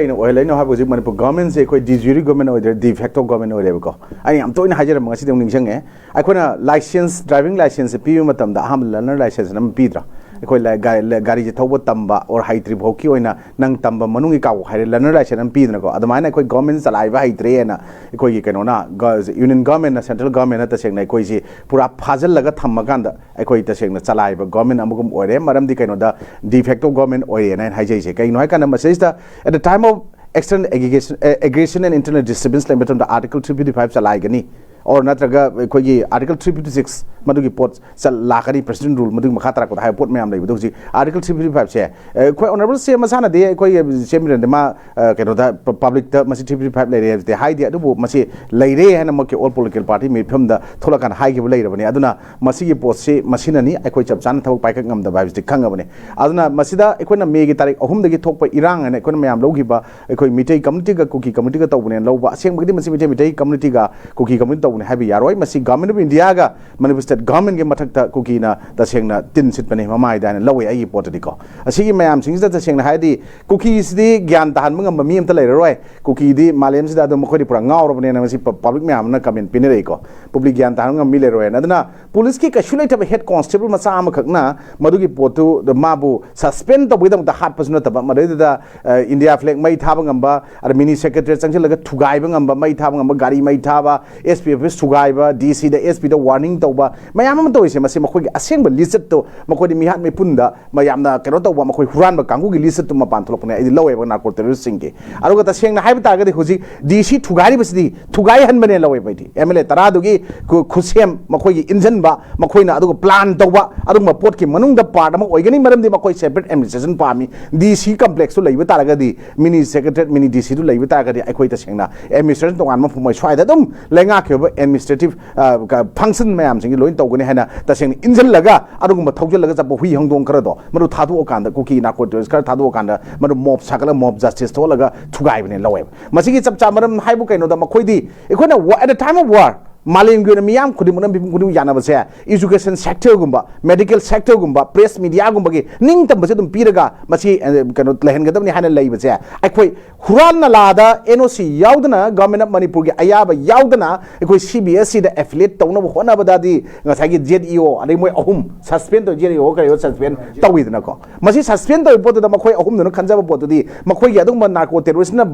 कहीं ओइलेनो हाबो जिक मनपुर गवर्नमेंट से कोई डिजूरी गवर्नमेंट ओइदर डी फैक्टो गवर्नमेंट ओइरेबको आई am तो इन हाजिर मंगसी दं निंगसंगे अखोना लाइसेंस ड्राइविंग लाइसेंस पीयु मतमदा हम लर्नर लाइसेंस नम पीद्रा अखोय गाड़ी जे थौबो तंबा और हाइट्री भौकी ओइना नंग तंबा मनुंगी काव हाइरे लर्नर लाइसेंस नम पीदनको अदमाइना अखोय गवर्नमेंट चलाइबा हाइट्रे ना अखोय कइनोना यूनियन गवर्नमेंट सेंट्रल गवर्नमेंट तसेंगना अखोय जी पूरा फाजल लगा थम्मकांदा अखोय तसेंगना चलाइबा गवर्नमेंट अमुगम ओइरे मरमदी कइनोदा डी फैक्टो गवर्नमेंट ओइरे ना हाइजेसे कइनो हाय काना मसेजदा at the time of external aggression and internal disturbance like the article 355 chalai or natraga kogi article 356 madugi pot lakari president rule madu makhatra ko port mayam lai buduji article 355 se koi honorable se masana de koi chemiran de ma keno da public da masi 355 lai re de high de adu masi lai re hana makki all political party me pham da tholakan high gi lai rabani aduna masi gi pot se masina ni koi chap chan thok pai ka ngam da vibes de khangabani aduna masida koi na me gi tarik ahum da gi thok pa irang ne koi mayam logi ba koi mitei community ga kuki community ga tawbune loba aseng bagi masi mitei community ga kuki community habi yaroi masi government of India ga manipur state government ge mathak ta kuki na tasengna tin sit pane mamai da lawe ai pot diko asigi mayam sing da tasengna haidi kuki sidi gyan tahan mangam mi am ta lai roi kuki di malem sida do mokori pura ngaw ro bane na masi public mayam na comment pinere ko public gyan tahan ngam mi le roi aduna police ki kashulai ta head constable masa am khakna madugi potu the mabu suspend to bidam da hat pasuna ta madai da India flag mai thaba ngamba ar mini secretary changchil laga thugai ba ngamba mai thaba ngamba gari mai thaba SPF Sugaiba, DC, the SP, the warning Toba, Mayam Toys, Masimako, assemble listen to Makodi Mihat Mipunda, Mayamna Karota, Mako, Ranba Kangu, listen to Mapantopana, the lower narco terrorism. I look at the saying the Hypertarget Husi, DC, Tugai was the Tugai and Manila way, Emily Taradugi, Kusem, Makoi, Inzenba, Makoina, Adu plan Toba, Aduma Potki, Manung the part, Ogani Madam de Makoi separate administration Palmi, DC complex to lay with Taragadi, mini secretary, mini DC to lay with Taragadi, Equator Singna, administration to one for my try that Lenga administrative function mayam sing loin to gani hana taseng injil laga adugum thojal laga chapo hui hangdong krado maru thadu okanda kuki na ko kar thadu okanda maru mob sakala mob justice to laga thugai bane lawe masigi chap cha maram haibu kaino da makhoi di ekona at the time of war Malim guna miyam kudimunam bim kudu yana basa education sector gumba medical sector gumba press media gumba gi ning tam basa dum piraga masi kano lehen gadam ni hana lai basa akoi huran na lada NOC yaudana government of Manipur gi ayaba yaudana akoi CBSE da affiliate tawna hona badadi ngasai gi JEO adai moi ahum suspend to JEO kare suspend tawidna ko masi suspend to pot da makoi ahum no khanja pot di makoi gi adum narco terrorist na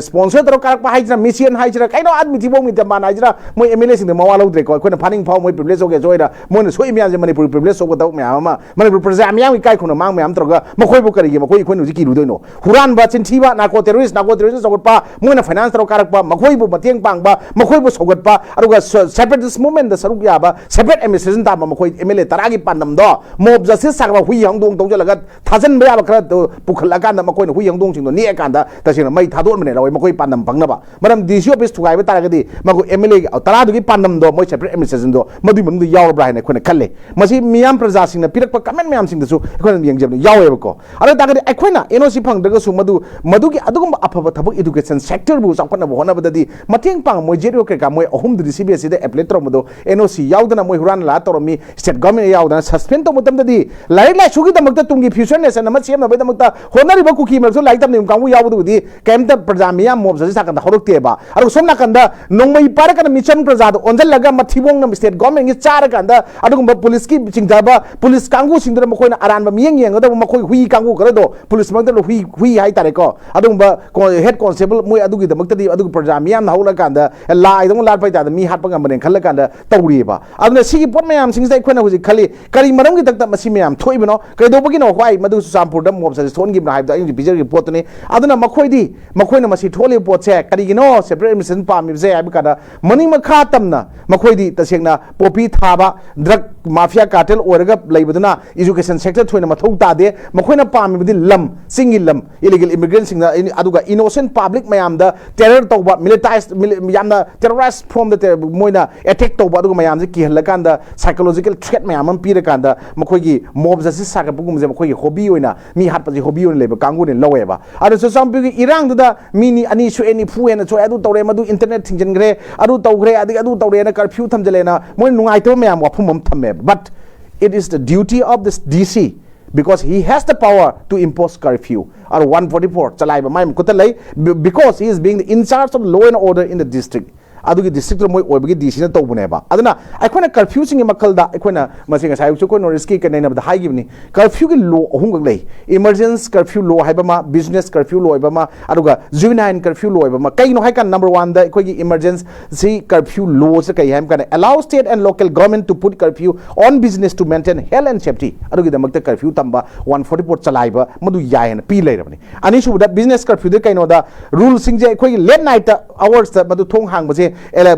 sponsor taro karak pa haijra mission haijra kaino admi thibong mi tamana haijra moi sing the mawalo dre ko khona phaning phau moi privilege oge joida mon soi mya je manipur privilege so ko mya ma manipur praja mya wi kai khono mang mya troga makoi bu kari ge makoi khonu ji ki lu doino huran ba chin thiba na ko terrorist sogot pa moi na finance tro karak pa makoi bu mateng pang ba makoi bu sogot pa aruga separatist movement da saruk ya ba separate administration ta ma makoi MLA taragi pandam do mob justice sakba hui yang dong tong laga thajan ba ba khra pukhla kan da makoi hui yang dong sing do ni kan da ta sing mai thadon mane lawai makoi pandam pangna ba maram DC office thugai ba taragadi makoi MLA tara du pandam do moi separate administration do madu manu yaw bra ne khone khalle masi miyam praja sing na pirak pa comment miyam sing da su khone yang jab yaw e ko ara ta ga akhona NOC phang da su madu gi adugum aphaba thabak education sector bu sakna bo hona badadi mateng pang moi jerio ke ka moi ahum du CBSE da apply tro madu NOC yaudana moi huran la toro mi state government yaudana suspend to mutam da di lai lai sugi da makta tungi future nation na chem na ba da makta honari ba ku ki mak so lai tam nim kamu yaudu di kemta praja miyam mob sa sakna horok te ba aru somna kanda nongmai par kana mission praja onjal laga mathibong na state government gi char kanda adugum police ki chingdaba police kangu singdra makoi na aran ba miyeng yeng da makoi hui kangu karado police mak da hui hai tare ko adugum ba head constable moi adugi da makta di adug praja miyam na hawla kanda lai dong lat pai da mi hat pa ngam ne khalla kanda tawri ba aduna sigi pot mayam sing sai khona huji khali kari maram gi takta masi mayam thoi bino kai do bagi no hwai madu sampur da mob sa son gi na hai da in bijar gi pot ne aduna makoi na masi thole pot se kari gi no separate mission pa mi se ai kada mani makha tamna makoi di tasengna popi thaba drug mafia cartel oraga laibaduna education sector thoina mathau ta de makoina pami budi lam single lam illegal immigrants singna aduga innocent public mayam da terror tawba militarized yamna terrorist from the moina attack tawba aduga mayam ji ki halakanda psychological threat mayam am pira kanda makoigi mob jasi saka bugum je makoigi hobby oina mi hat paji hobby oina leba kangu ne laweba adu so sam bi irang da mini ani su any fu ena so adu tawre madu internet thingjen gre adu tawgre adu tawre na curfew thamjale na moi nungai to mayam wafum thame but it is the duty of this DC because he has the power to impose curfew or 144 chalaiba mai kuta lei because he is being in charge of law and order in the district adugi district moi oibagi DC na tobune ba aduna akhona curfew sing makalda akhona masinga sai chu ko noriski ka naina ba haigibni curfew gi law ahum gak lei emergency curfew law haiba ma business curfew law haiba ma aduga juvenile curfew law haiba ma kai no haikan number 1 da akhoi gi emergency curfew law se kai ham kana allow state and local government to put curfew on business to maintain health and safety adugi da makta curfew tamba 144 chalaiba madu yain pi leirabani ani su da business curfew de kai no da rule sing je akhoi late night hours da madu thong hang ba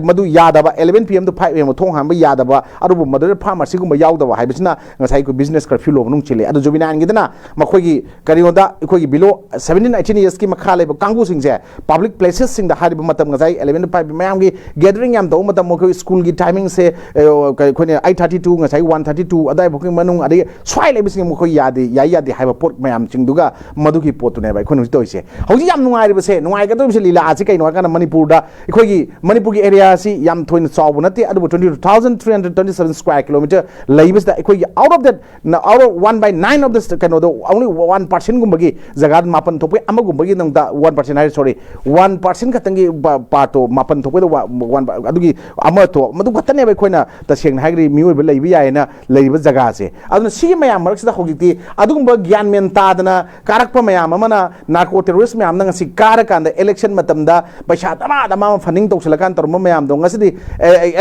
madu yadaba 11 PM to 5 AM thong hamba yadaba arubu madu pharmacy gumba yaudaba haibisina ngasai ko business curfew lo nung chile adu jobina angidana makhoi gi karioda ikoi gi below 17 18 years ki makha leba kangu singse public places sing da hariba matam ngasai 11 to 5 mayam gi gathering yam do matam mo school gi timing se khone 8:32 ngasai 1:32 adai booking manung adi swai lebi sing mo khoi yadi yadi haiba pot mayam chingduga madu gi pot ne bai khonu toise hoji yam nungai riba se nungai ga do se lila asi kai no kana manipur da ikoi gi manipur gi area si yam thoin chaw nati adu 22,327 square kilometer laibis da ikoi out of that out of 1/9 of this kind of only 1% gumbagi jaga mapan thopoi ama gumbagi nang da 1% hai sorry 1% khatangi part to mapan thopoi da 1 adugi ama to madu khatane bai khoina ta seng haigri mi oi laibi yaina laiba jaga se aduna si mayam marak sida hogiti adugumba gyan men ta dana karakpa mayam amana narco terrorist mayam nang si karakanda election matamda paisa dama funding tawsalakan torma mayam do ngasidi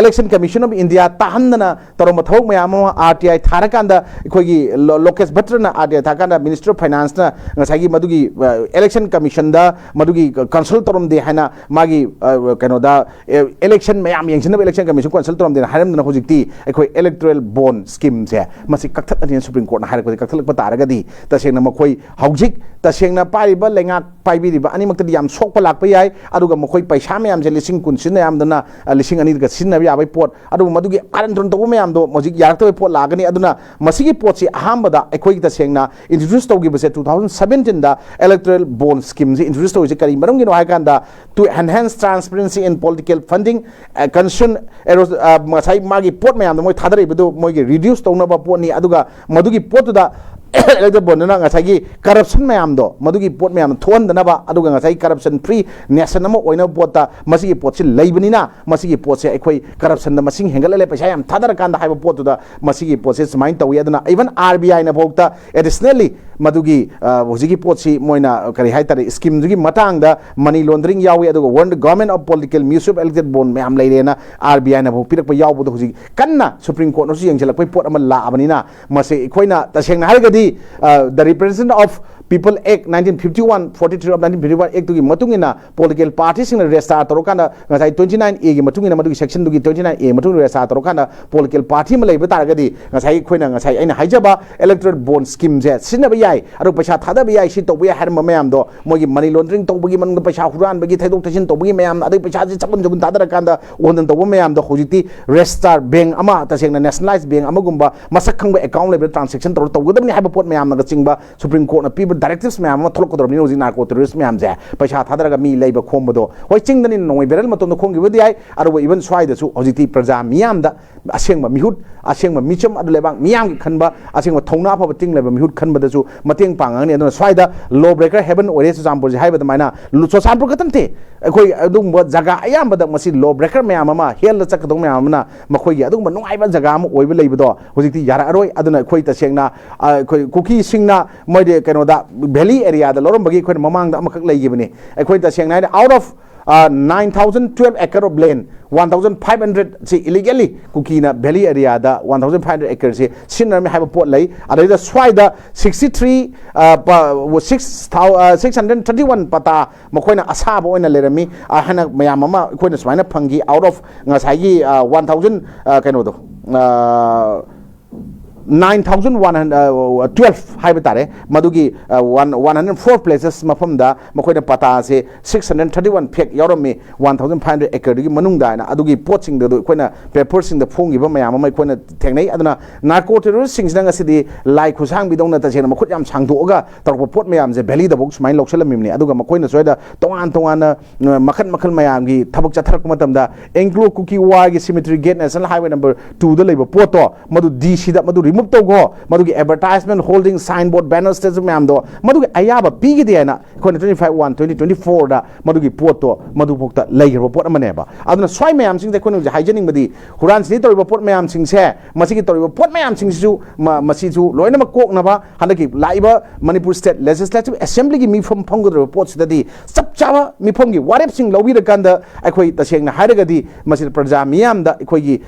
election commission of India tahandana torma thok mayam RTI tharakanda ikhogi lokesh bhatrana RTI thakanda minister of finance na ngasagi madugi election commission da madugi consult torom de hana magi kano da election mayam yengsin election commission consult torom de haram na hojikti ikhoi electoral bond scheme se masi kakthat ani supreme court na harak ko kakthalak pataraga di tasengna makhoi haujik tasengna pariba lenga paibiriba ani makta yam sokpa lakpa yai aduga makhoi paisa mayam je lising kun sin yam dana lising ani ga sin ya bai pot adu madugi arantron to mayam do mojik yarak to pot lagani aduna masigi pot si ahamba da ikhoi tasengna introduce to give se 2017 da electoral bond scheme se introduce to se kari marung gi no haikanda to enhance transparency in political funding concern masai magi pot mayam do moi thadari bedo moi gi reduce to na ba pot ni aduga madugi pot da electoral bond na ngasai corruption mayam do madugi pot mayam thon dana ba aduga ngasai corruption free nation amo oina pot ta masigi pot si leibani na masigi pot se ekhoi corruption da masing hengalale paisa yam thadar kanda haiba pot da masigi pot se smain tawi aduna even RBI na bokta additionally madugi hojigi pot si moina kari hai tare scheme gi matang da money laundering yawi aduga warn government of political municipal elected bond mayam leirena RBI na bok pirak pa yaw bo hojigi kanna supreme court no si yengjelak pai pot ama la abani na mase ekhoina tasengna hargadi the representative of People Act 1951 43 of 1951 Act to matungina political parties in restart torokana ngasai 29A gi matungina madugi section dugi 29A matung restart torokana political party malai betaragadi ngasai khoina ngasai aina haijaba electoral bond scheme je sinaba yai adu paisa thada bi yai si to bi har mayam do mogi money laundering to bugi manung paisa huran bagi thaidok thasin to bugi mayam adu paisa ji chapun jabun tadara kanda wondan to mayam do hojiti restart bank ama tasengna nationalized bank ama gumba masak khangba account level transaction to godamni haiba pot mayam na chingba supreme court na pi directives mayam ma tholok kodor ni hoji narco terrorist mayam je paisa thadaraga mi leiba khombo hoi chingdani noi beral matom no khongi bodi ai aru even swai da su hojiti praja miyam da asengma mihut asengma micham adu lebang miyam gi khanba asengma thongna pha ting leba mihut khanba da su mateng pangang ni adu swai da law breaker heaven ore su jampur ji haiba da maina so sampur katante khoi adum ba jaga ayam ba da masi law breaker mayam ma hel la chak dong mayam na makhoi gi adum ba nungai ba jaga ma oiba leiba do hojiti yara aroi aduna khoi ta sengna khoi kuki singna moi de keno da valley area da lorom bagi khoi mamang da amakak leigibani khoi ta sengna out of 9,012 acre of land 1,500 see illegally kukina valley area da 1,500 acres se sinami have a pot lay ada swai da 63 631 pata makoina asaba oina lerami hana mayam ama koina swaina phangi out of ngasai 1,000 kaino do 9,112 haibitare madugi 104 places mafam da makoina pata se 631 pek yoromi 1,500 acre gi manung da na adugi poaching da koina papers in the phongi ba mayam mai koina thengnai aduna narco terrorist sing nang asidi lai khusang bidong na ta sena makhut yam sangdoga tarko pot mayam je valley da box mai loksalamimni aduga makoina soida tongan makhan mayam gi thabak chatharak matam da anglo kuki wa gi cemetery gate national highway number 2 da leiba poto madu DC da madu remove taugo madugi advertisement holding signboard banners te myam do madugi ayaba pigi de na khona 25/1/2024 da madugi pot to madu phokta leiro pot amane ba aduna swai myam sing de khona hijenic badi huran sini toriba pot myam sing se masigi toriba pot myam sing su masi su loina ma kok na ba handaki laiba manipur state legislative assembly gi mi phom phongro pot sidadi sab chawa mi phom gi warep sing lobi da kanda akhoi taseng na hairagadi masi praja miyam da akhoi gi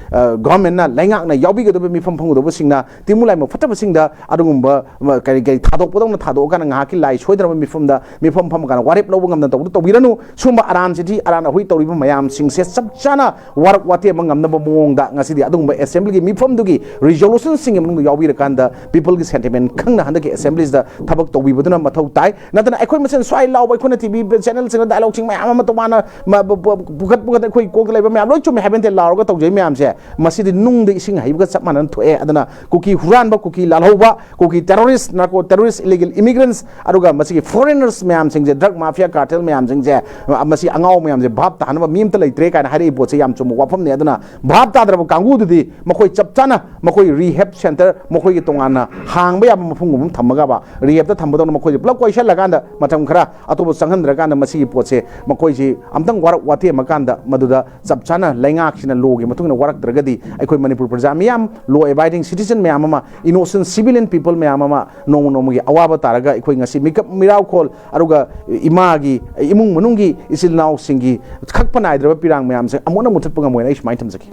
government na laingak na yabi ga do mi phom phongdo ba sing na timulai ma fataba sing da adungumba kai kai thadok podong na thadok kana nga ki lai soidra mi phom da mi phom phom kana warep lobu ngam na to biranu sumba aran siti aran hui toriba mayam sing se sab chana warak wate mangam na mong da ngasi di adungumba assembly gi mi phom dugi resolution sing mung yabi ra kanda people gi sentiment khang na handaki assemblies da thabak to bibuduna mathau tai natana akhoi masen swai law bai khona tv channel sing dialogue sing mayam ma to mana bukat akhoi ko laiba mayam loi chum haben te law ga to jai mayam se masidi nung de ising hai ga chap manan thoe adana kuki huran ba kuki lalhoba kuki terrorist narco terrorist illegal immigrants aruga masigi foreigners mayam sing je drug mafia cartel mayam sing je masi angau mayam je bhap ta hanba mim ta leitre kana hari bo se yam chum wafam ne adana bhap ta dra kangu du di makoi chap chana makoi rehab center makoi gi tongana hang ba ya mafung gum thamaga ba rehab ta thambado makoi plug koi shal laganda matam khara atobo sanghandra kana masigi poche makoi ji amtang warak wate makanda maduda chap chana laingak sina logi matung na warak dragadi akhoi manipur praja miyam law abiding citizen miyam ama innocent civilian people miyam ama nomu nomu gi awaba taraga akhoi ngasi mikap mirau khol aruga imagi imung manungi isil naw singi khakpa naidra pirang miyam se amona mutat panga moina is maitam zaki